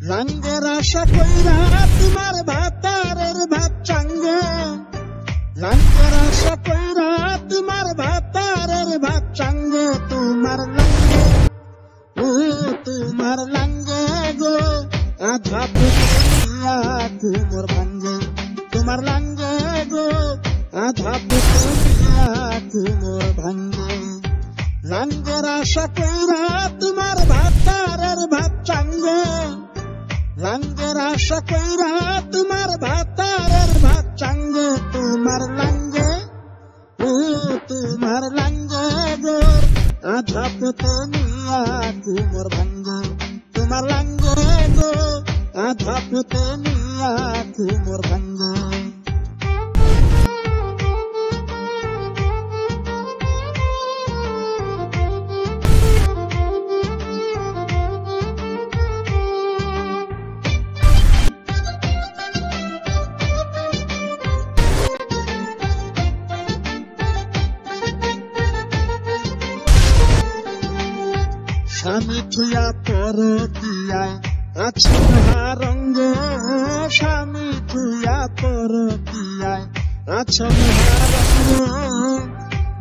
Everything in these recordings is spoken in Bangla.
লাঙ্গের আশা কইরা তোমার ভাতারের ভাত চাঙ্গে, লাঙ্গের আশা কইরা তোমার ভাতারের ভাত চাঙ্গে, তোমার লাঙ্গে ও তোমার লাঙ্গে গো আধা পুতুলিয়া কুমোর ভাঙ্গে, তোমার লাঙ্গে গো আধা পুতুলিয়া কুমোর ভাঙ্গে। লাঙ্গের আশা কইরা তোমার ভাতারের ভাত চাঙ্গে, লাঙ্গের আশা কইরা তোমার ভাতারের ভাত চাঙ্গে, তোমার লাঙ্গে ও তোমার লাঙ্গে গো আধা পুতুলিয়া কুমোর ভাঙ্গে, তোমার লাঙ্গে গো আধা পুতুলিয়া কুমোর ভাঙ্গে। স্বামী থুয়া পরকিয়ায় আছে মহারঙ্গ, স্বামী থুয়া পরকিয়ায় আছে মহারঙ্গ,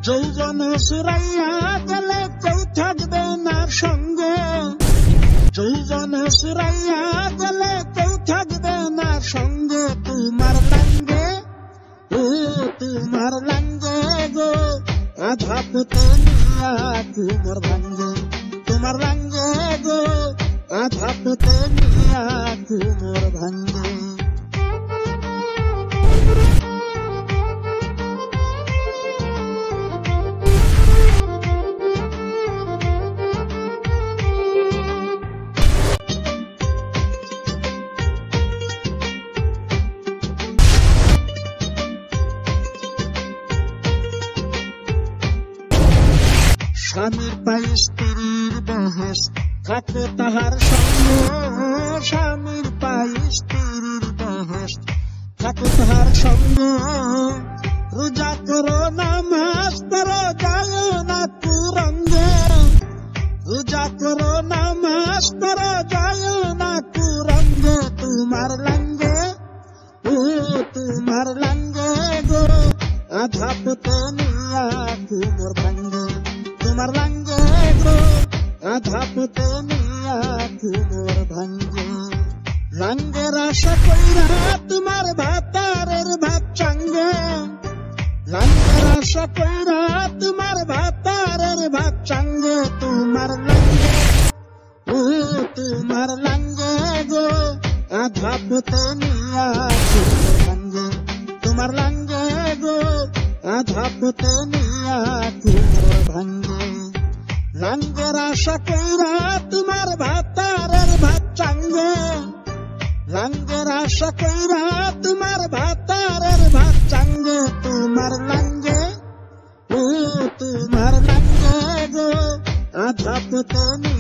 যৌবন সুরাইয়া গেলে কেউ থাকবে না সঙ্গে, যৌবন সুরাইয়া গেলে কেউ থাকবে না সঙ্গে, তোমার লাঙ্গে ও তোমার লাঙ্গে গো আধা পুতুলিয়া কুমোর ভাঙ্গে, তোমার লাঙ্গে গো আধা পুতুলিয়া কুমোর ভাঙ্গে। স্বামীর পায়ে স্ত্রীর বহেস থাকে তাহার সঙ্গ, স্বামীর পায়ে স্ত্রীর বহেস থাকে তাহার সঙ্গ, রোজা করো নামাজ পড়ো যায় না কুরঙ্গে, রোজা করো নামাজ পড়ো যায় না কুরঙ্গে, তোমার লাঙ্গে ও তোমার লাঙ্গে গো আধা পুতুলিয়া কুমোর ভাঙ্গে, তোমার লাঙ্গে গো আধা পুতুলিয়া কুমোর ভাঙ্গে। লাঙ্গের আশা কইরা তোমার ভাতারের ভাত চাঙ্গে, লাঙ্গের আশা কইরা তোমার ভাতারের ভাত চাঙ্গে, তোমার লাঙ্গে ও তোমার লাঙ্গে গো আধা পুতুলিয়া কুমোর ভাঙ্গে, তোমার লাঙ্গে গো আধা পুতুলিয়া কুমোর ভাঙ্গে। লাঙ্গের আশা কইরা তোমার ভাতারের ভাত চাঙ্গে, লাঙ্গের আশা কইরা তোমার ভাতারের ভাত চাঙ্গে, তোমার লাঙ্গে ও তোমার লাঙ্গে গো আধা পুতুলিয়া